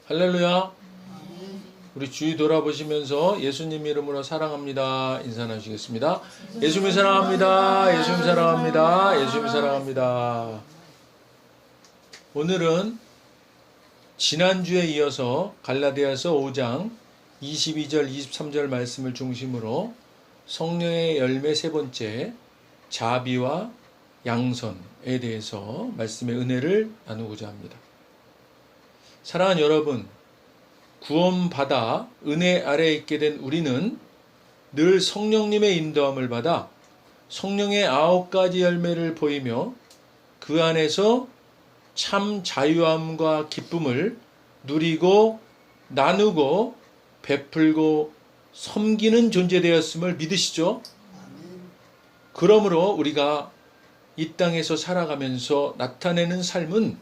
할렐루야. 우리 주위 돌아보시면서 예수님 이름으로 사랑합니다 인사 나누시겠습니다. 예수님 사랑합니다. 예수님 사랑합니다. 예수님 사랑합니다. 오늘은 지난주에 이어서 갈라디아서 5장 22절 23절 말씀을 중심으로 성령의 열매 세 번째 자비와 양선에 대해서 말씀의 은혜를 나누고자 합니다. 사랑하는 여러분, 구원받아 은혜 아래에 있게 된 우리는 늘 성령님의 인도함을 받아 성령의 9가지 열매를 보이며 그 안에서 참 자유함과 기쁨을 누리고 나누고 베풀고 섬기는 존재 되었음을 믿으시죠? 그러므로 우리가 이 땅에서 살아가면서 나타내는 삶은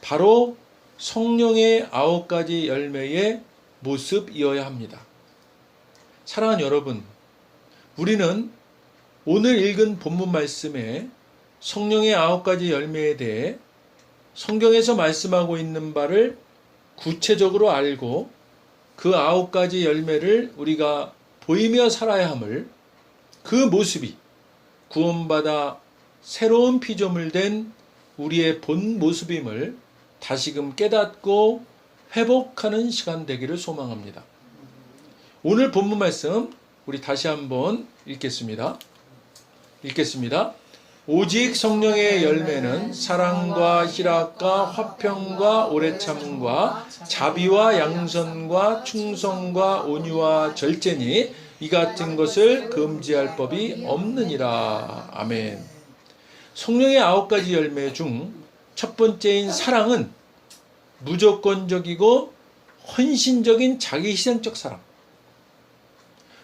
바로 성령의 9가지 열매의 모습이어야 합니다. 사랑하는 여러분, 우리는 오늘 읽은 본문 말씀에 성령의 9가지 열매에 대해 성경에서 말씀하고 있는 바를 구체적으로 알고 그 9가지 열매를 우리가 보이며 살아야 함을, 그 모습이 구원받아 새로운 피조물 된 우리의 본 모습임을 다시금 깨닫고 회복하는 시간 되기를 소망합니다. 오늘 본문 말씀 우리 다시 한번 읽겠습니다. 오직 성령의 열매는 사랑과 희락과 화평과 오래 참음과 자비와 양선과 충성과 온유와 절제니 이 같은 것을 금지할 법이 없느니라. 아멘. 성령의 9가지 열매 중 첫 번째인 사랑은 무조건적이고 헌신적인 자기희생적 사랑,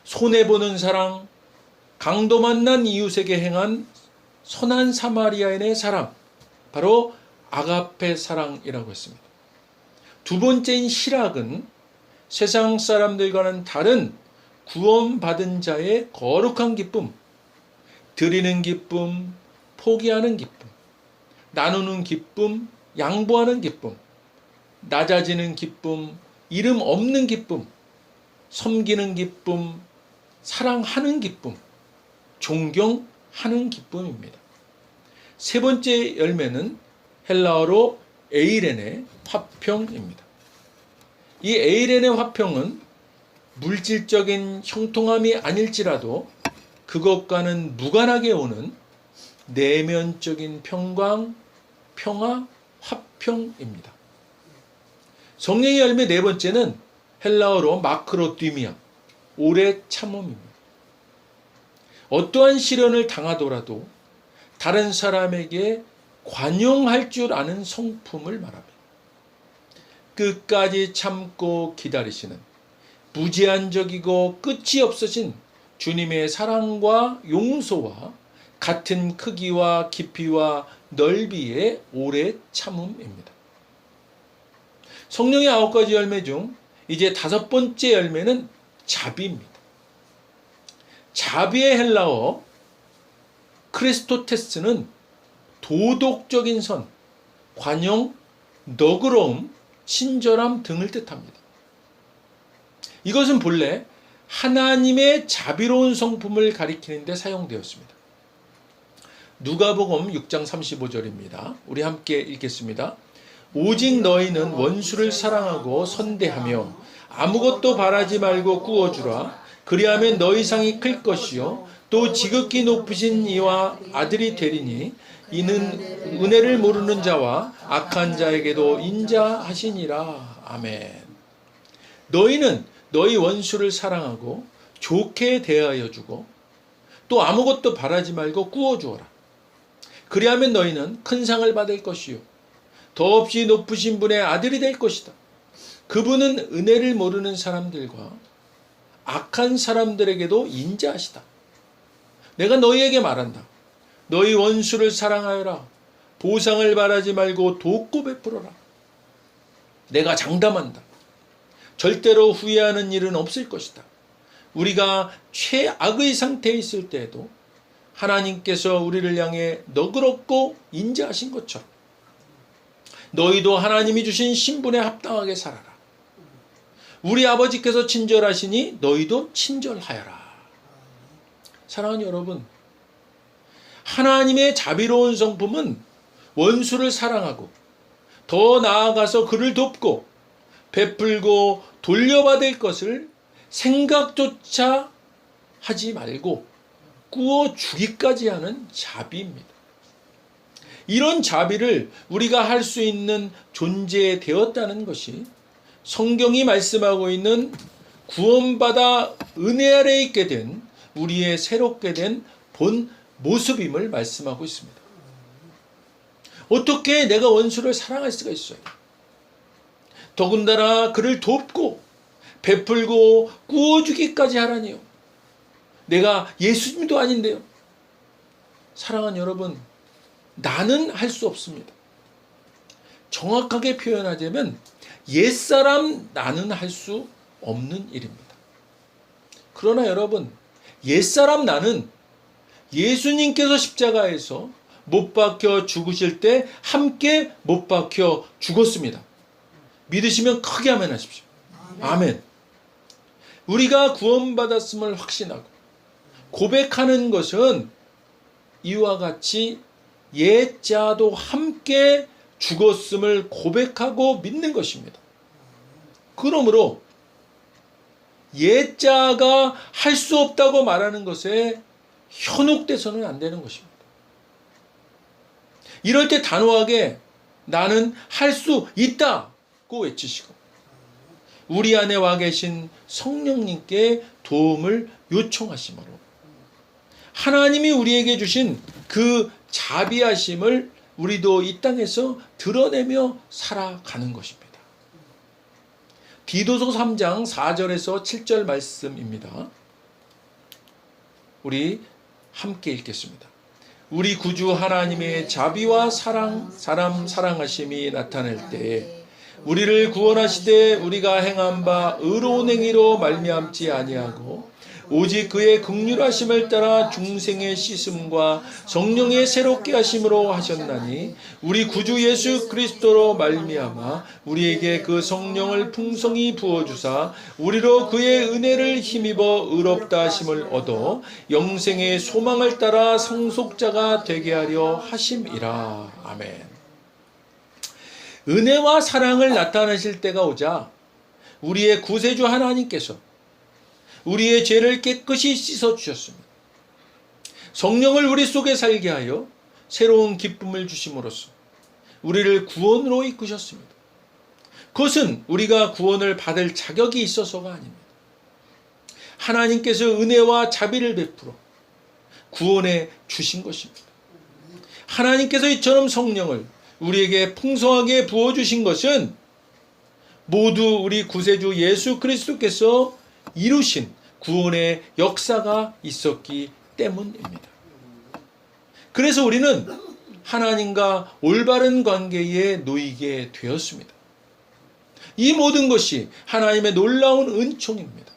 손해보는 사랑, 강도 만난 이웃에게 행한 선한 사마리아인의 사랑, 바로 아가페 사랑이라고 했습니다. 두 번째인 희락은 세상 사람들과는 다른 구원받은 자의 거룩한 기쁨, 드리는 기쁨, 포기하는 기쁨, 나누는 기쁨, 양보하는 기쁨, 낮아지는 기쁨, 이름 없는 기쁨, 섬기는 기쁨, 사랑하는 기쁨, 존경하는 기쁨입니다. 세 번째 열매는 헬라어로 에이렌의 화평입니다. 이 에이렌의 화평은 물질적인 형통함이 아닐지라도 그것과는 무관하게 오는 내면적인 평강, 평화, 화평입니다. 성령의 열매 네 번째는 헬라어로 마크로디미아, 오래 참음입니다. 어떠한 시련을 당하더라도 다른 사람에게 관용할 줄 아는 성품을 말합니다. 끝까지 참고 기다리시는 무제한적이고 끝이 없으신 주님의 사랑과 용서와 같은 크기와 깊이와 넓이의 오래 참음입니다. 성령의 9가지 열매 중 이제 5번째 열매는 자비입니다. 자비의 헬라어 크리스토테스는 도덕적인 선, 관용, 너그러움, 친절함 등을 뜻합니다. 이것은 본래 하나님의 자비로운 성품을 가리키는 데 사용되었습니다. 누가복음 6장 35절입니다. 우리 함께 읽겠습니다. 오직 너희는 원수를 사랑하고 선대하며 아무것도 바라지 말고 구워주라. 그리하면 너희 상이 클 것이요 또 지극히 높으신 이와 아들이 되리니 이는 은혜를 모르는 자와 악한 자에게도 인자하시니라. 아멘. 너희는 너희 원수를 사랑하고 좋게 대하여 주고 또 아무것도 바라지 말고 구워주어라. 그리하면 너희는 큰 상을 받을 것이요 더없이 높으신 분의 아들이 될 것이다. 그분은 은혜를 모르는 사람들과 악한 사람들에게도 인자하시다. 내가 너희에게 말한다. 너희 원수를 사랑하여라. 보상을 바라지 말고 돕고 베풀어라. 내가 장담한다. 절대로 후회하는 일은 없을 것이다. 우리가 최악의 상태에 있을 때에도 하나님께서 우리를 향해 너그럽고 인자하신 것처럼 너희도 하나님이 주신 신분에 합당하게 살아라. 우리 아버지께서 친절하시니 너희도 친절하여라. 사랑하는 여러분, 하나님의 자비로운 성품은 원수를 사랑하고 더 나아가서 그를 돕고 베풀고 돌려받을 것을 생각조차 하지 말고 구워 주기까지 하는 자비입니다. 이런 자비를 우리가 할 수 있는 존재 되었다는 것이 성경이 말씀하고 있는 구원받아 은혜 아래 있게 된 우리의 새롭게 된 본 모습임을 말씀하고 있습니다. 어떻게 내가 원수를 사랑할 수가 있어요? 더군다나 그를 돕고 베풀고 구워주기까지 하라니요. 내가 예수님도 아닌데요. 사랑하는 여러분, 나는 할 수 없습니다. 정확하게 표현하자면 옛사람 나는 할 수 없는 일입니다. 그러나 여러분, 옛사람 나는 예수님께서 십자가에서 못 박혀 죽으실 때 함께 못 박혀 죽었습니다. 믿으시면 크게 아멘 하십시오. 아멘. 우리가 구원받았음을 확신하고 고백하는 것은 이와 같이 옛자도 함께 죽었음을 고백하고 믿는 것입니다. 그러므로 옛자가 할 수 없다고 말하는 것에 현혹돼서는 안 되는 것입니다. 이럴 때 단호하게 나는 할 수 있다고 외치시고 우리 안에 와 계신 성령님께 도움을 요청하심으로 하나님이 우리에게 주신 그 자비하심을 우리도 이 땅에서 드러내며 살아가는 것입니다. 디도서 3장 4절에서 7절 말씀입니다. 우리 함께 읽겠습니다. 우리 구주 하나님의 자비와 사랑, 사람 사랑하심이 나타날 때에 우리를 구원하시되 우리가 행한 바 의로운 행위로 말미암지 아니하고 오직 그의 긍휼하심을 따라 중생의 씻음과 성령의 새롭게 하심으로 하셨나니 우리 구주 예수 그리스도로 말미암아 우리에게 그 성령을 풍성히 부어주사 우리로 그의 은혜를 힘입어 의롭다 하심을 얻어 영생의 소망을 따라 상속자가 되게 하려 하심이라. 아멘. 은혜와 사랑을 나타내실 때가 오자 우리의 구세주 하나님께서 우리의 죄를 깨끗이 씻어주셨습니다. 성령을 우리 속에 살게 하여 새로운 기쁨을 주심으로써 우리를 구원으로 이끄셨습니다. 그것은 우리가 구원을 받을 자격이 있어서가 아닙니다. 하나님께서 은혜와 자비를 베풀어 구원해 주신 것입니다. 하나님께서 이처럼 성령을 우리에게 풍성하게 부어주신 것은 모두 우리 구세주 예수 그리스도께서 이루신 구원의 역사가 있었기 때문입니다. 그래서 우리는 하나님과 올바른 관계에 놓이게 되었습니다. 이 모든 것이 하나님의 놀라운 은총입니다.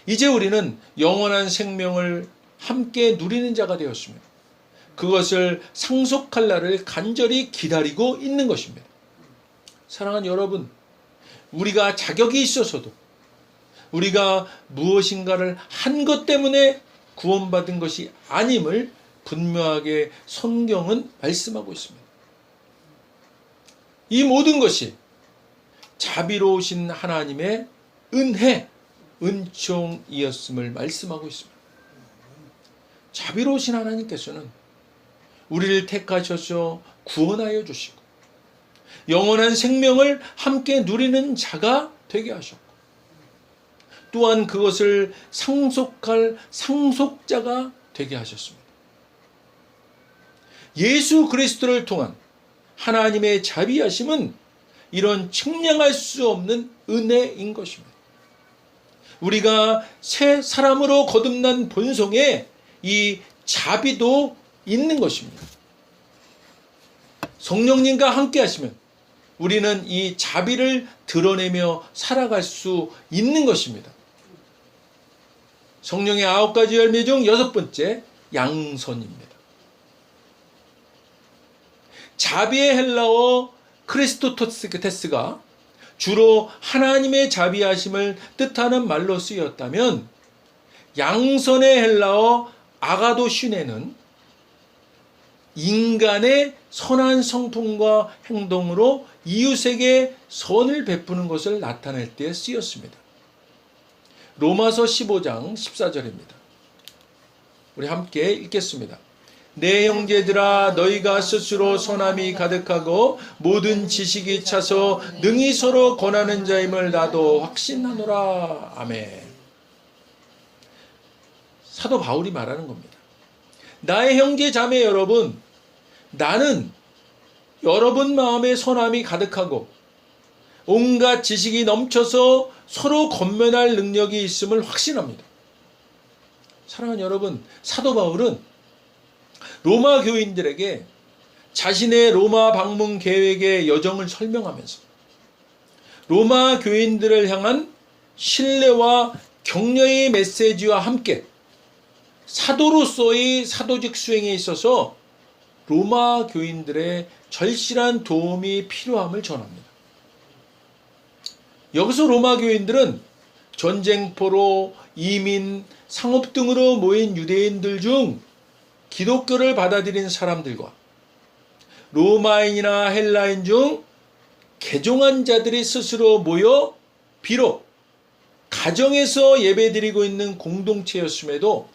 이제 우리는 영원한 생명을 함께 누리는 자가 되었습니다. 그것을 상속할 날을 간절히 기다리고 있는 것입니다. 사랑하는 여러분, 우리가 자격이 있어서도 우리가 무엇인가를 한 것 때문에 구원받은 것이 아님을 분명하게 성경은 말씀하고 있습니다. 이 모든 것이 자비로우신 하나님의 은혜, 은총이었음을 말씀하고 있습니다. 자비로우신 하나님께서는 우리를 택하셔서 구원하여 주시고 영원한 생명을 함께 누리는 자가 되게 하셨고 또한 그것을 상속할 상속자가 되게 하셨습니다. 예수 그리스도를 통한 하나님의 자비하심은 이런 측량할 수 없는 은혜인 것입니다. 우리가 새 사람으로 거듭난 본성에 이 자비도 있는 것입니다. 성령님과 함께 하시면 우리는 이 자비를 드러내며 살아갈 수 있는 것입니다. 성령의 9가지 열매 중 6번째 양선입니다. 자비의 헬라어 크리스토테스가 주로 하나님의 자비하심을 뜻하는 말로 쓰였다면, 양선의 헬라어 아가도슈네는 인간의 선한 성품과 행동으로 이웃에게 선을 베푸는 것을 나타낼 때 쓰였습니다. 로마서 15장 14절입니다. 우리 함께 읽겠습니다. 내 형제들아, 너희가 스스로 선함이 가득하고 모든 지식이 차서 능히 서로 권하는 자임을 나도 확신하노라. 아멘. 사도 바울이 말하는 겁니다. 나의 형제 자매 여러분, 나는 여러분 마음에 선함이 가득하고 온갖 지식이 넘쳐서 서로 권면할 능력이 있음을 확신합니다. 사랑하는 여러분, 사도 바울은 로마 교인들에게 자신의 로마 방문 계획의 여정을 설명하면서 로마 교인들을 향한 신뢰와 격려의 메시지와 함께 사도로서의 사도직 수행에 있어서 로마 교인들의 절실한 도움이 필요함을 전합니다. 여기서 로마 교인들은 전쟁포로, 이민, 상업 등으로 모인 유대인들 중 기독교를 받아들인 사람들과 로마인이나 헬라인 중 개종한 자들이 스스로 모여 비록 가정에서 예배드리고 있는 공동체였음에도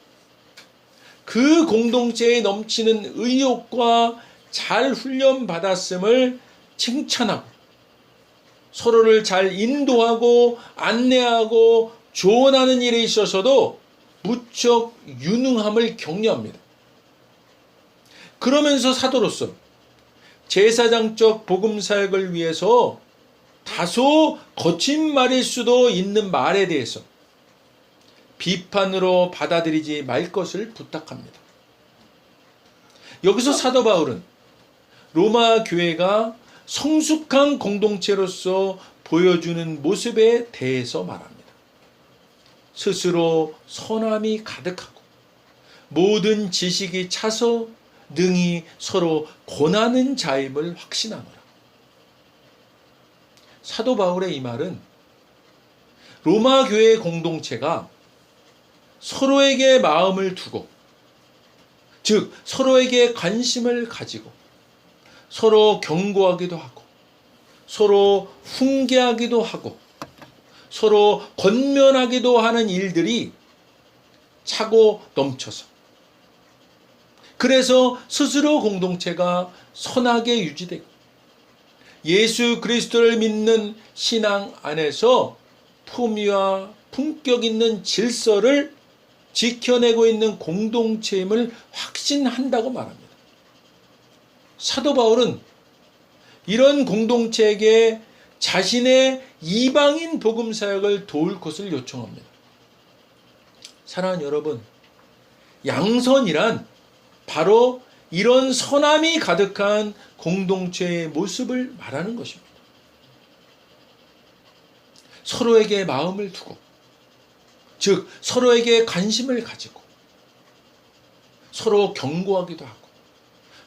그 공동체에 넘치는 의욕과 잘 훈련받았음을 칭찬하고 서로를 잘 인도하고 안내하고 조언하는 일에 있어서도 무척 유능함을 격려합니다. 그러면서 사도로서 제사장적 복음 사역을 위해서 다소 거친 말일 수도 있는 말에 대해서 비판으로 받아들이지 말 것을 부탁합니다. 여기서 사도 바울은 로마 교회가 성숙한 공동체로서 보여주는 모습에 대해서 말합니다. 스스로 선함이 가득하고 모든 지식이 차서 능히 서로 권하는 자임을 확신하노라. 사도 바울의 이 말은 로마 교회 공동체가 서로에게 마음을 두고, 즉 서로에게 관심을 가지고 서로 경고하기도 하고 서로 훈계하기도 하고 서로 권면하기도 하는 일들이 차고 넘쳐서, 그래서 스스로 공동체가 선하게 유지되고 예수 그리스도를 믿는 신앙 안에서 품위와 품격 있는 질서를 지켜내고 있는 공동체임을 확신한다고 말합니다. 사도 바울은 이런 공동체에게 자신의 이방인 복음 사역을 도울 것을 요청합니다. 사랑하는 여러분, 양선이란 바로 이런 선함이 가득한 공동체의 모습을 말하는 것입니다. 서로에게 마음을 두고, 즉 서로에게 관심을 가지고 서로 경고하기도 하고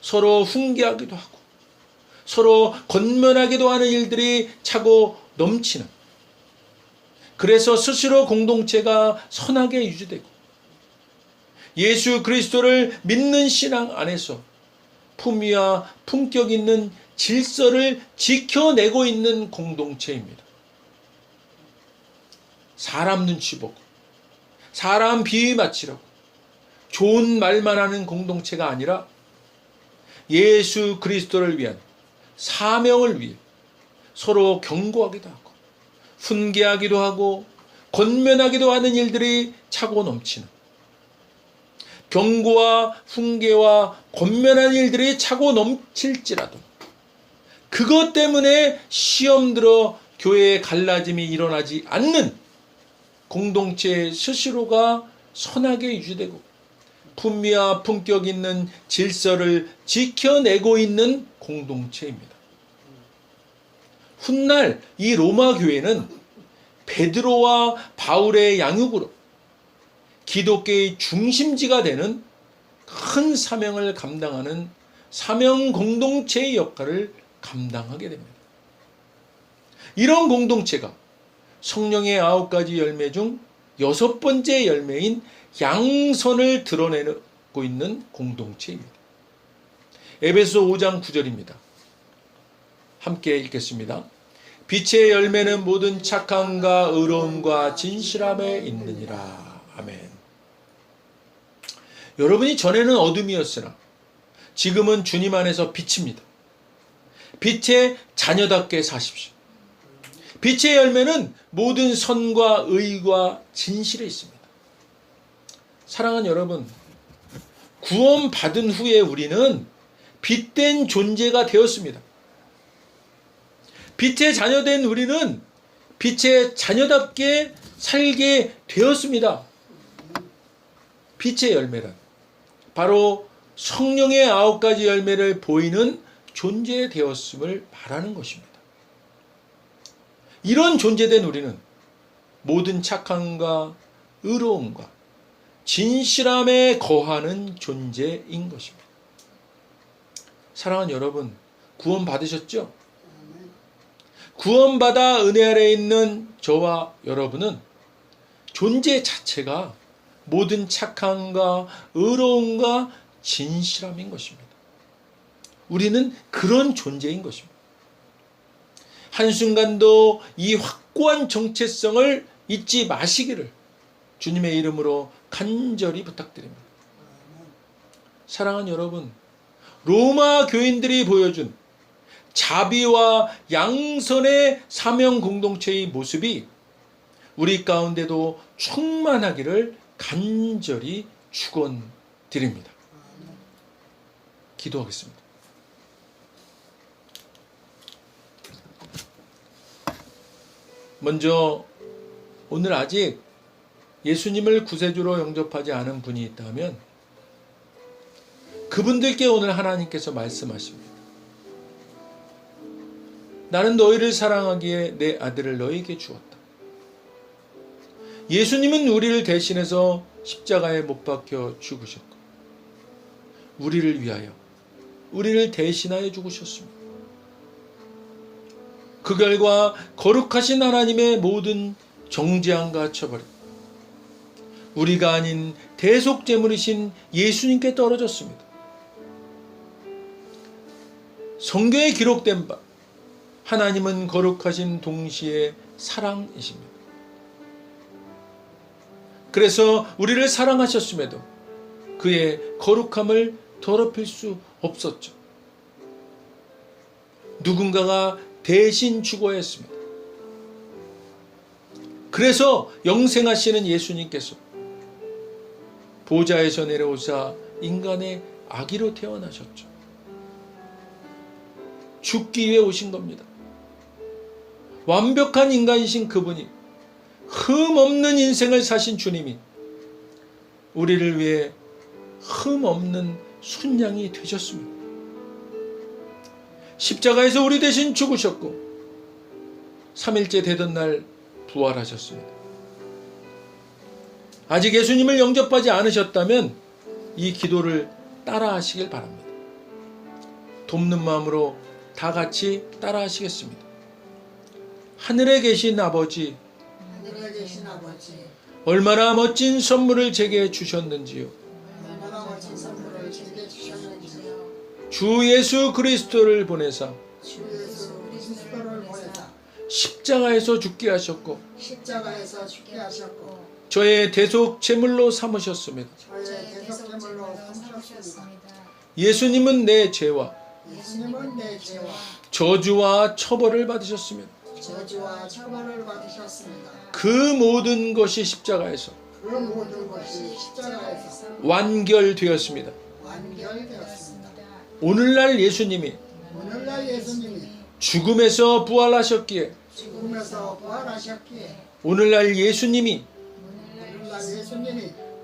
서로 훈계하기도 하고 서로 권면하기도 하는 일들이 차고 넘치는, 그래서 스스로 공동체가 선하게 유지되고 예수 그리스도를 믿는 신앙 안에서 품위와 품격 있는 질서를 지켜내고 있는 공동체입니다. 사람 눈치 보고 사람 비위 맞추려고 좋은 말만 하는 공동체가 아니라 예수 그리스도를 위한 사명을 위해 서로 경고하기도 하고 훈계하기도 하고 권면하기도 하는 일들이 차고 넘치는, 경고와 훈계와 권면하는 일들이 차고 넘칠지라도 그것 때문에 시험 들어 교회에 갈라짐이 일어나지 않는 공동체 스스로가 선하게 유지되고 품위와 품격 있는 질서를 지켜내고 있는 공동체입니다. 훗날 이 로마 교회는 베드로와 바울의 양육으로 기독교의 중심지가 되는 큰 사명을 감당하는 사명 공동체의 역할을 감당하게 됩니다. 이런 공동체가 성령의 9가지 열매 중 6번째 열매인 양선을 드러내고 있는 공동체입니다. 에베소 5장 9절입니다. 함께 읽겠습니다. 빛의 열매는 모든 착함과 의로움과 진실함에 있느니라. 아멘. 여러분이 전에는 어둠이었으나 지금은 주님 안에서 빛입니다. 빛의 자녀답게 사십시오. 빛의 열매는 모든 선과 의와 진실에 있습니다. 사랑하는 여러분, 구원받은 후에 우리는 빛된 존재가 되었습니다. 빛의 자녀된 우리는 빛의 자녀답게 살게 되었습니다. 빛의 열매란 바로 성령의 9가지 열매를 보이는 존재 되었음을 말하는 것입니다. 이런 존재된 우리는 모든 착함과 의로움과 진실함에 거하는 존재인 것입니다. 사랑하는 여러분, 구원 받으셨죠? 구원받아 은혜 아래에 있는 저와 여러분은 존재 자체가 모든 착함과 의로움과 진실함인 것입니다. 우리는 그런 존재인 것입니다. 한순간도 이 확고한 정체성을 잊지 마시기를 주님의 이름으로 간절히 부탁드립니다. 사랑하는 여러분, 로마 교인들이 보여준 자비와 양선의 사명 공동체의 모습이 우리 가운데도 충만하기를 간절히 축원드립니다. 기도하겠습니다. 먼저 오늘 아직 예수님을 구세주로 영접하지 않은 분이 있다면 그분들께 오늘 하나님께서 말씀하십니다. 나는 너희를 사랑하기에 내 아들을 너희에게 주었다. 예수님은 우리를 대신해서 십자가에 못 박혀 죽으셨고 우리를 위하여 우리를 대신하여 죽으셨습니다. 그 결과 거룩하신 하나님의 모든 정죄함과 처벌이 우리가 아닌 대속제물이신 예수님께 떨어졌습니다. 성경에 기록된 바 하나님은 거룩하신 동시에 사랑이십니다. 그래서 우리를 사랑하셨음에도 그의 거룩함을 더럽힐 수 없었죠. 누군가가 대신 죽어야 했습니다. 그래서 영생하시는 예수님께서 보좌에서 내려오사 인간의 아기로 태어나셨죠. 죽기 위해 오신 겁니다. 완벽한 인간이신 그분이 흠없는 인생을 사신 주님이 우리를 위해 흠없는 순양이 되셨습니다. 십자가에서 우리 대신 죽으셨고 3일째 되던 날 부활하셨습니다. 아직 예수님을 영접하지 않으셨다면 이 기도를 따라 하시길 바랍니다. 돕는 마음으로 다 같이 따라 하시겠습니다. 하늘에 계신 아버지, 얼마나 멋진 선물을 제게 주셨는지요. 주 예수 그리스도를 보내사 십자가에서 죽게 하셨고 저의 대속 제물로 삼으셨습니다. 예수님은 내 죄와 저주와 처벌을 받으셨습니다. 그 모든 것이 십자가에서 완결되었습니다. 오늘날 예수님이 죽음에서 부활하셨기에 오늘날 예수님이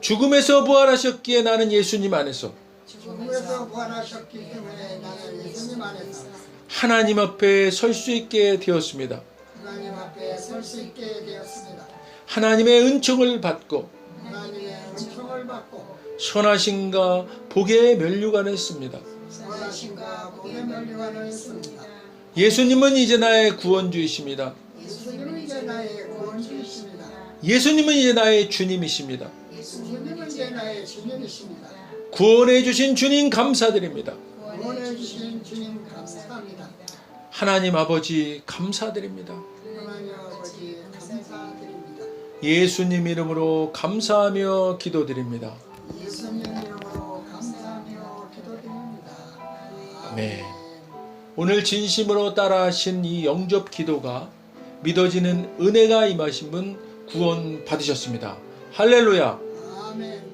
죽음에서 부활하셨기에 나는 예수님 안에서 하나님 앞에 설 수 있게 되었습니다. 하나님의 은총을 받고 선하심과 복의 면류관을 씁니다. 인자하심과 복의 면류관을 했습니다. 예수님은 이제 나의 구원주이십니다. 예수님은 이제 나의 구원주이십니다. 예수님은 이제 나의 주님이십니다. 예수님은 이제 나의 주님이십니다. 구원해 주신 주님 감사드립니다. 구원해 주신 주님 감사합니다. 하나님 아버지 감사드립니다. 하나님 아버지 감사드립니다. 예수님 이름으로 감사하며 기도드립니다. 예수님 이름으로 감사하며 기도드립니다. 아멘. 오늘 진심으로 따라하신 이 영접 기도가 믿어지는 은혜가 임하신 분 구원 받으셨습니다. 할렐루야. 아멘.